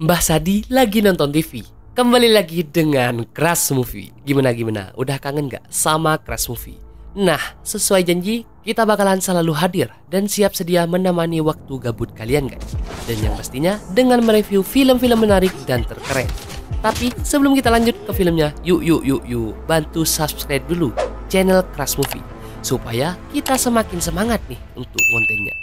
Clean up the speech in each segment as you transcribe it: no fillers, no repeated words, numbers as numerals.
Mbah Sadi lagi nonton TV. Kembali lagi dengan Crush Movie. Gimana? Udah kangen gak sama Crush Movie? Nah, sesuai janji, kita bakalan selalu hadir dan siap sedia menemani waktu gabut kalian guys. Dan yang pastinya dengan mereview film-film menarik dan terkeren. Tapi sebelum kita lanjut ke filmnya, yuk bantu subscribe dulu channel Crush Movie supaya kita semakin semangat nih untuk kontennya.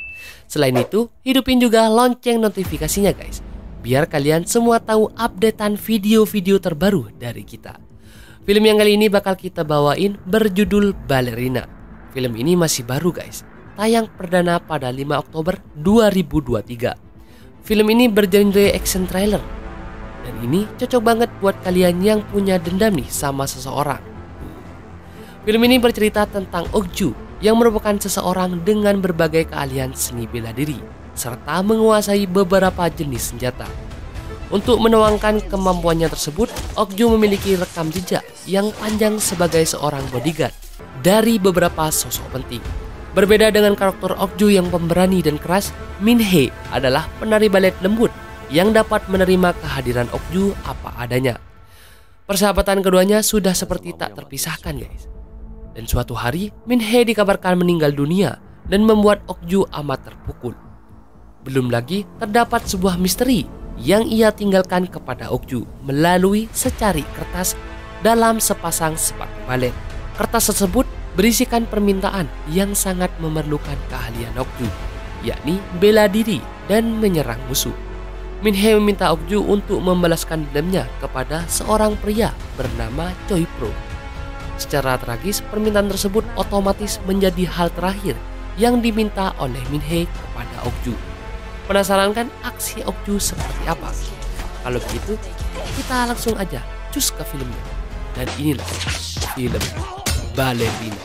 Selain itu, hidupin juga lonceng notifikasinya guys, biar kalian semua tahu updatean video-video terbaru dari kita. Film yang kali ini bakal kita bawain berjudul Ballerina. Film ini masih baru guys, tayang perdana pada 5 Oktober 2023. Film ini bergenre action trailer. Dan ini cocok banget buat kalian yang punya dendam nih sama seseorang. Film ini bercerita tentang Okju yang merupakan seseorang dengan berbagai keahlian seni bela diri serta menguasai beberapa jenis senjata. Untuk menuangkan kemampuannya tersebut, Okju memiliki rekam jejak yang panjang sebagai seorang bodyguard dari beberapa sosok penting. Berbeda dengan karakter Okju yang pemberani dan keras, Min-hee adalah penari balet lembut yang dapat menerima kehadiran Okju apa adanya. Persahabatan keduanya sudah seperti tak terpisahkan guys. Dan suatu hari, Min-hee dikabarkan meninggal dunia dan membuat Okju amat terpukul. Belum lagi terdapat sebuah misteri yang ia tinggalkan kepada Okju melalui secari kertas dalam sepasang sepatu balet. Kertas tersebut berisikan permintaan yang sangat memerlukan keahlian Okju, yakni bela diri dan menyerang musuh. Min-hee meminta Okju untuk membalaskan dendamnya kepada seorang pria bernama Choi Pro. Secara tragis, permintaan tersebut otomatis menjadi hal terakhir yang diminta oleh Min-hee kepada Okju. Penasaran kan aksi Okju seperti apa? Kalau begitu, kita langsung aja cus ke filmnya. Dan inilah film Ballerina.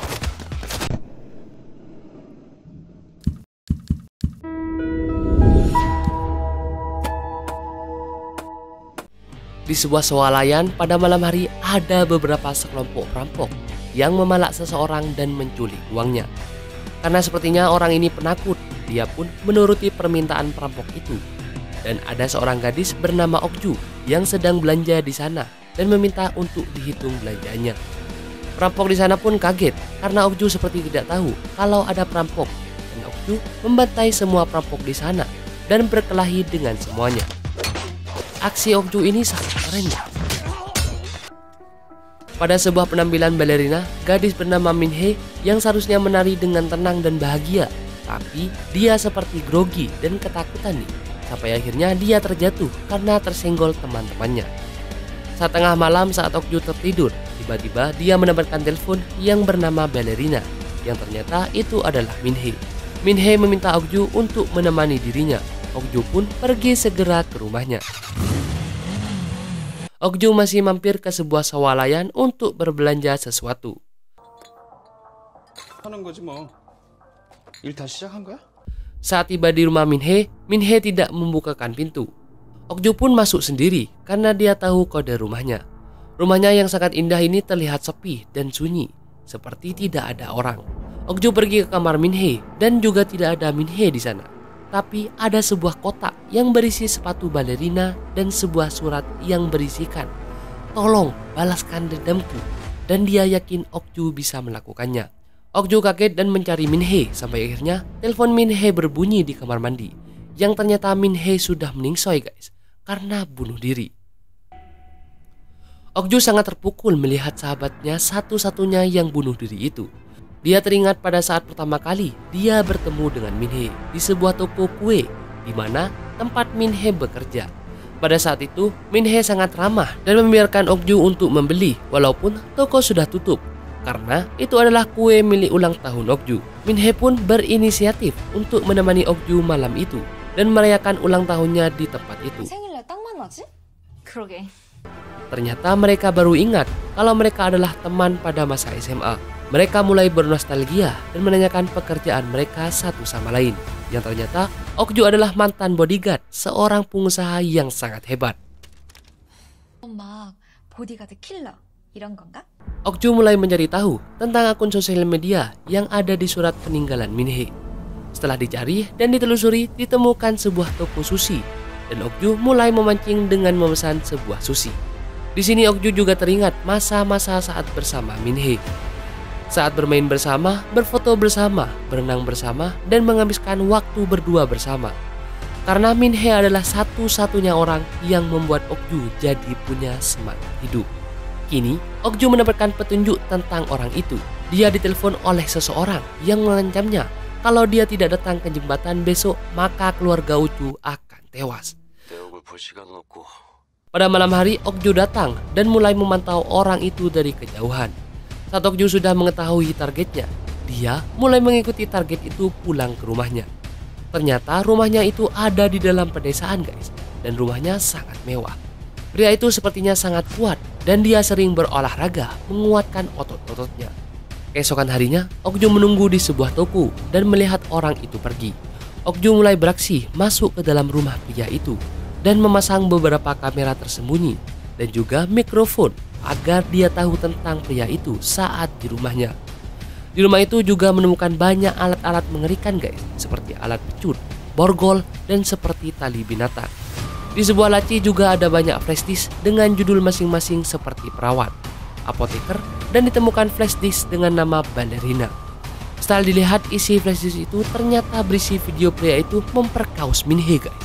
Di sebuah swalayan pada malam hari ada beberapa sekelompok perampok yang memalak seseorang dan menculik uangnya. Karena sepertinya orang ini penakut, dia pun menuruti permintaan perampok itu. Dan ada seorang gadis bernama Okju yang sedang belanja di sana dan meminta untuk dihitung belanjanya. Perampok di sana pun kaget karena Okju seperti tidak tahu kalau ada perampok. Dan Okju membantai semua perampok di sana dan berkelahi dengan semuanya. Aksi Okju ini sangat keren. Pada sebuah penampilan balerina, gadis bernama Min-hee yang seharusnya menari dengan tenang dan bahagia, tapi dia seperti grogi dan ketakutan nih. Sampai akhirnya dia terjatuh karena tersenggol teman-temannya. Saat tengah malam saat Okju tertidur, tiba-tiba dia mendapatkan telepon yang bernama Ballerina, yang ternyata itu adalah Min-hee. Min-hee meminta Okju untuk menemani dirinya. Okju pun pergi segera ke rumahnya. Okju masih mampir ke sebuah swalayan untuk berbelanja sesuatu. Saat tiba di rumah Min-hee, Min-hee tidak membukakan pintu. Okju pun masuk sendiri karena dia tahu kode rumahnya. Rumahnya yang sangat indah ini terlihat sepi dan sunyi, seperti tidak ada orang. Okju pergi ke kamar Min-hee dan juga tidak ada Min-hee di sana. Tapi ada sebuah kotak yang berisi sepatu balerina dan sebuah surat yang berisikan, "Tolong balaskan dendamku," dan dia yakin Okju bisa melakukannya. Okju kaget dan mencari Min-hee sampai akhirnya telepon Min-hee berbunyi di kamar mandi, yang ternyata Min-hee sudah meningsoy guys karena bunuh diri. Okju sangat terpukul melihat sahabatnya satu-satunya yang bunuh diri itu. Dia teringat pada saat pertama kali dia bertemu dengan Min-hee di sebuah toko kue di mana tempat Min-hee bekerja. Pada saat itu, Min-hee sangat ramah dan membiarkan Okju untuk membeli walaupun toko sudah tutup, karena itu adalah kue milik ulang tahun Okju. Min-hee pun berinisiatif untuk menemani Okju malam itu dan merayakan ulang tahunnya di tempat itu. Ternyata mereka baru ingat kalau mereka adalah teman pada masa SMA. Mereka mulai bernostalgia dan menanyakan pekerjaan mereka satu sama lain. Yang ternyata Okju adalah mantan bodyguard seorang pengusaha yang sangat hebat. Okju mulai mencari tahu tentang akun sosial media yang ada di surat peninggalan Min-hee. Setelah dicari dan ditelusuri, ditemukan sebuah toko sushi dan Okju mulai memancing dengan memesan sebuah sushi. Di sini Okju juga teringat masa-masa saat bersama Min-hee. Saat bermain bersama, berfoto bersama, berenang bersama, dan menghabiskan waktu berdua bersama. Karena Min-hee adalah satu-satunya orang yang membuat Okju jadi punya semangat hidup. Kini, Okju mendapatkan petunjuk tentang orang itu. Dia ditelepon oleh seseorang yang mengancamnya kalau dia tidak datang ke jembatan besok, maka keluarga Okju akan tewas. Pada malam hari, Okju datang dan mulai memantau orang itu dari kejauhan. Saat Okju sudah mengetahui targetnya, dia mulai mengikuti target itu pulang ke rumahnya. Ternyata rumahnya itu ada di dalam pedesaan guys, dan rumahnya sangat mewah. Pria itu sepertinya sangat kuat dan dia sering berolahraga menguatkan otot-ototnya. Keesokan harinya, Okju menunggu di sebuah toko dan melihat orang itu pergi. Okju mulai beraksi masuk ke dalam rumah pria itu dan memasang beberapa kamera tersembunyi dan juga mikrofon agar dia tahu tentang pria itu saat di rumahnya. Di rumah itu juga menemukan banyak alat-alat mengerikan guys, seperti alat pecut, borgol, dan seperti tali binatang. Di sebuah laci juga ada banyak flash disk dengan judul masing-masing seperti perawat, apoteker, dan ditemukan flash disk dengan nama Ballerina. Setelah dilihat isi flash disk itu ternyata berisi video pria itu memperkaus Min-hee guys.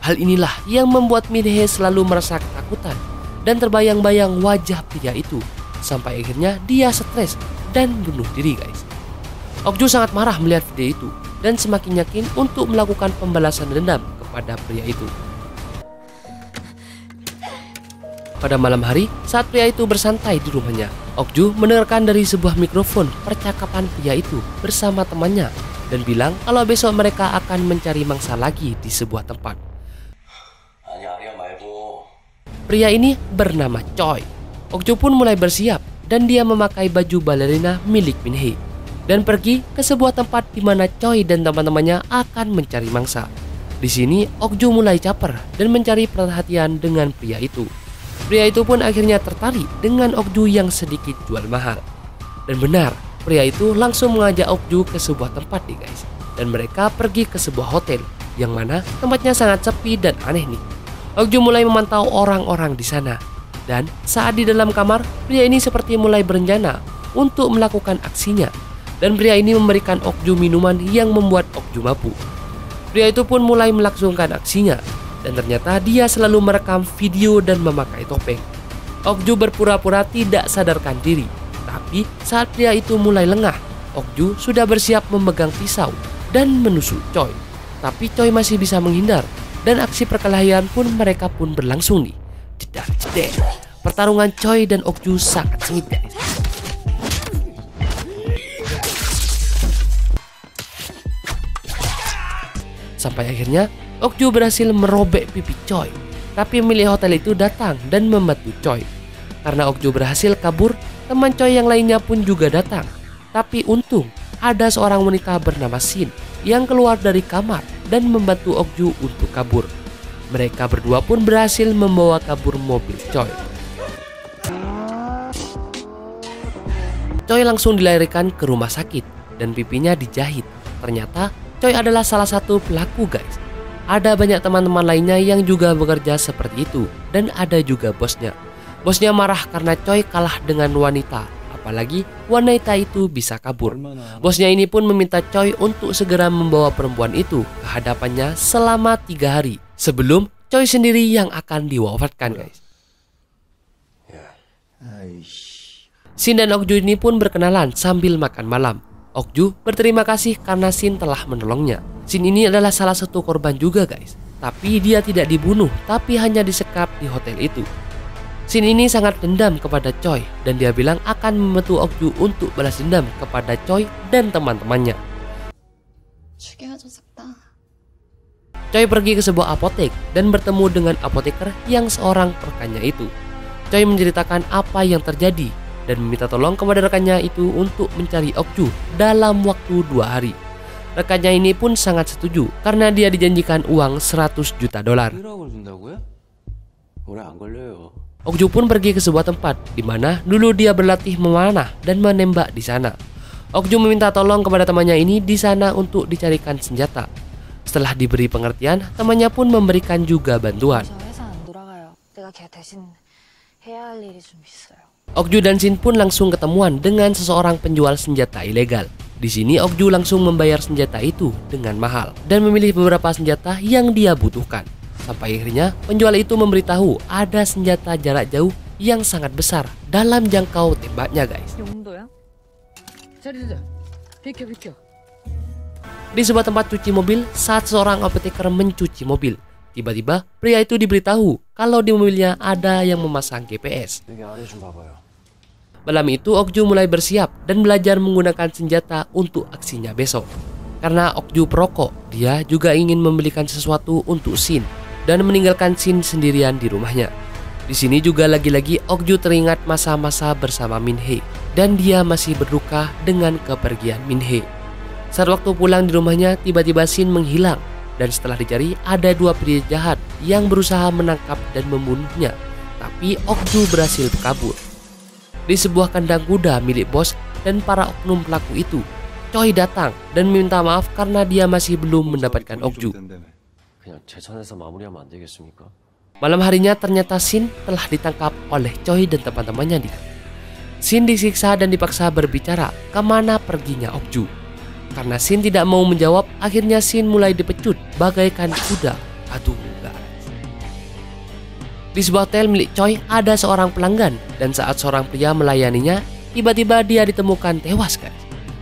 Hal inilah yang membuat Min-hee selalu merasa ketakutan dan terbayang-bayang wajah pria itu. Sampai akhirnya dia stres dan bunuh diri guys. Okju sangat marah melihat video itu dan semakin yakin untuk melakukan pembalasan dendam kepada pria itu. Pada malam hari, saat pria itu bersantai di rumahnya, Okju mendengarkan dari sebuah mikrofon percakapan pria itu bersama temannya dan bilang kalau besok mereka akan mencari mangsa lagi di sebuah tempat. Pria ini bernama Choi. Okju pun mulai bersiap dan dia memakai baju balerina milik Min-hee dan pergi ke sebuah tempat di mana Choi dan teman-temannya akan mencari mangsa. Di sini Okju mulai caper dan mencari perhatian dengan pria itu. Pria itu pun akhirnya tertarik dengan Okju yang sedikit jual mahal. Dan benar, pria itu langsung mengajak Okju ke sebuah tempat nih guys. Dan mereka pergi ke sebuah hotel yang mana tempatnya sangat sepi dan aneh nih. Okju mulai memantau orang-orang di sana. Dan saat di dalam kamar, pria ini seperti mulai berencana untuk melakukan aksinya. Dan pria ini memberikan Okju minuman yang membuat Okju mabuk. Pria itu pun mulai melangsungkan aksinya. Dan ternyata dia selalu merekam video dan memakai topeng. Okju berpura-pura tidak sadarkan diri. Tapi saat pria itu mulai lengah, Okju sudah bersiap memegang pisau dan menusuk Choi. Tapi Choi masih bisa menghindar. Dan aksi perkelahian pun mereka pun berlangsung nih. Jedar-jeder. Pertarungan Choi dan Okju sangat sengit guys. Sampai akhirnya Okju berhasil merobek pipi Choi. Tapi pemilik hotel itu datang dan membantu Choi. Karena Okju berhasil kabur, teman Choi yang lainnya pun juga datang. Tapi untung ada seorang wanita bernama Shin yang keluar dari kamar dan membantu Okju untuk kabur. Mereka berdua pun berhasil membawa kabur mobil Choi. Choi langsung dilarikan ke rumah sakit dan pipinya dijahit. Ternyata Choi adalah salah satu pelaku guys. Ada banyak teman-teman lainnya yang juga bekerja seperti itu dan ada juga bosnya. Bosnya marah karena Choi kalah dengan wanita. Apalagi wanita itu bisa kabur. Bosnya ini pun meminta Choi untuk segera membawa perempuan itu ke hadapannya selama 3 hari sebelum Choi sendiri yang akan diwafatkan guys. Shin dan Okju ini pun berkenalan sambil makan malam. Okju berterima kasih karena Shin telah menolongnya. Shin ini adalah salah satu korban juga guys. Tapi dia tidak dibunuh, tapi hanya disekap di hotel itu. Shin ini sangat dendam kepada Choi dan dia bilang akan membantu Okju untuk balas dendam kepada Choi dan teman-temannya. Choi pergi ke sebuah apotek dan bertemu dengan apoteker yang seorang rekannya itu. Choi menceritakan apa yang terjadi dan meminta tolong kepada rekannya itu untuk mencari Okju dalam waktu 2 hari. Rekannya ini pun sangat setuju karena dia dijanjikan uang $100 juta. Okju pun pergi ke sebuah tempat di mana dulu dia berlatih memanah dan menembak di sana. Okju meminta tolong kepada temannya ini di sana untuk dicarikan senjata. Setelah diberi pengertian, temannya pun memberikan juga bantuan. Okju dan Shin pun langsung ketemuan dengan seseorang penjual senjata ilegal. Di sini Okju langsung membayar senjata itu dengan mahal dan memilih beberapa senjata yang dia butuhkan. Sampai akhirnya penjual itu memberitahu ada senjata jarak jauh yang sangat besar dalam jangkau tembaknya, guys. Di sebuah tempat cuci mobil, saat seorang apoteker mencuci mobil, tiba-tiba pria itu diberitahu kalau di mobilnya ada yang memasang GPS. Malam itu Okju mulai bersiap dan belajar menggunakan senjata untuk aksinya besok. Karena Okju perokok, dia juga ingin membelikan sesuatu untuk Shin dan meninggalkan Shin sendirian di rumahnya. Di sini juga lagi-lagi Okju teringat masa-masa bersama Min-hee dan dia masih berduka dengan kepergian Min-hee. Saat waktu pulang di rumahnya, tiba-tiba Shin menghilang dan setelah dicari ada dua pria jahat yang berusaha menangkap dan membunuhnya, tapi Okju berhasil kabur. Di sebuah kandang kuda milik bos dan para oknum pelaku itu, Choi datang dan meminta maaf karena dia masih belum mendapatkan Okju. Malam harinya ternyata Shin telah ditangkap oleh Choi dan teman-temannya. Shin disiksa dan dipaksa berbicara kemana perginya Okju. Karena Shin tidak mau menjawab, akhirnya Shin mulai dipecut bagaikan kuda. Aduh, enggak. Di sebuah hotel milik Choi ada seorang pelanggan dan saat seorang pria melayaninya, tiba-tiba dia ditemukan tewas, guys.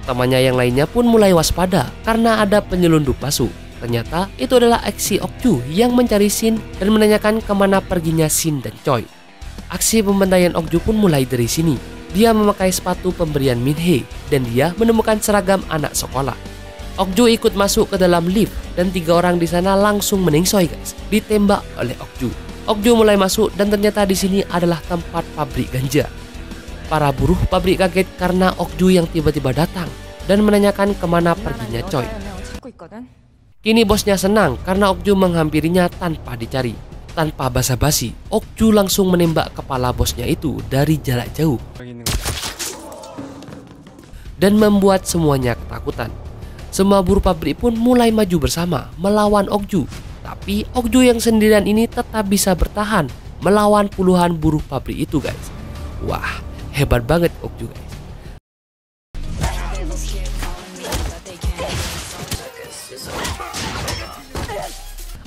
Temannya yang lainnya pun mulai waspada karena ada penyelundup palsu. Ternyata itu adalah aksi Okju yang mencari Shin dan menanyakan kemana perginya Shin dan Choi. Aksi pembantaian Okju pun mulai dari sini. Dia memakai sepatu pemberian Min-hee dan dia menemukan seragam anak sekolah. Okju ikut masuk ke dalam lift dan 3 orang di sana langsung meningsoi, guys, ditembak oleh Okju. Okju mulai masuk dan ternyata di sini adalah tempat pabrik ganja. Para buruh pabrik kaget karena Okju yang tiba-tiba datang dan menanyakan kemana perginya Choi. Kini bosnya senang karena Okju menghampirinya tanpa dicari. Tanpa basa-basi, Okju langsung menembak kepala bosnya itu dari jarak jauh dan membuat semuanya ketakutan. Semua buruh pabrik pun mulai maju bersama melawan Okju. Tapi Okju yang sendirian ini tetap bisa bertahan melawan puluhan buruh pabrik itu, guys. Wah, hebat banget Okju, guys.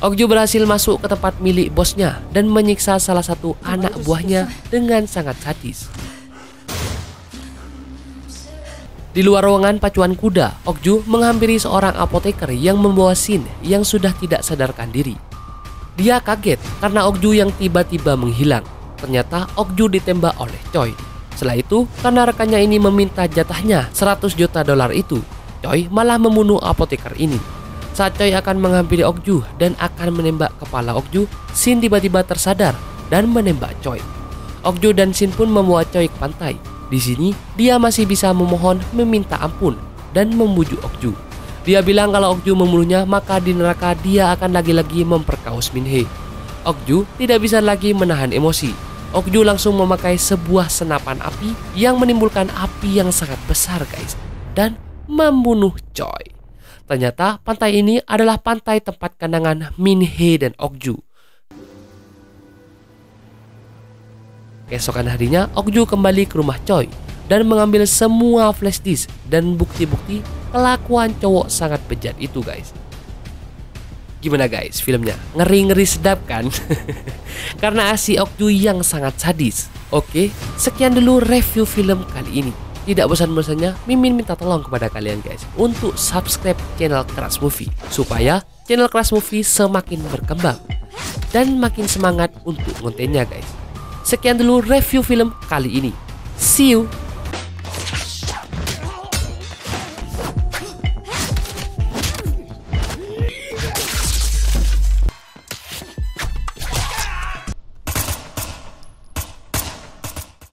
Okju berhasil masuk ke tempat milik bosnya dan menyiksa salah satu anak buahnya dengan sangat sadis. Di luar ruangan pacuan kuda, Okju menghampiri seorang apoteker yang membawa Shin yang sudah tidak sadarkan diri. Dia kaget karena Okju yang tiba-tiba menghilang. Ternyata Okju ditembak oleh Choi. Setelah itu, karena rekannya ini meminta jatahnya $100 juta itu, Choi malah membunuh apoteker ini. Saat Choi akan menghampiri Okju dan akan menembak kepala Okju, Shin tiba-tiba tersadar dan menembak Choi. Okju dan Shin pun membawa Choi ke pantai. Di sini, dia masih bisa memohon meminta ampun dan membujuk Okju. Dia bilang kalau Okju membunuhnya, maka di neraka dia akan lagi-lagi memperkaos Min-hee. Okju tidak bisa lagi menahan emosi. Okju langsung memakai sebuah senapan api yang menimbulkan api yang sangat besar, guys, dan membunuh Choi. Ternyata pantai ini adalah pantai tempat kandangan Min-hee dan Okju. Keesokan harinya, Okju kembali ke rumah Choi dan mengambil semua flash disk dan bukti-bukti kelakuan cowok sangat bejat itu, guys. Gimana, guys, filmnya? Ngeri-ngeri sedap kan? Karena aksi Okju yang sangat sadis. Oke, sekian dulu review film kali ini. Tidak bosan-bosannya, Mimin minta tolong kepada kalian, guys, untuk subscribe channel Crush Movie supaya channel Crush Movie semakin berkembang dan makin semangat untuk kontennya, guys. Sekian dulu review film kali ini. See you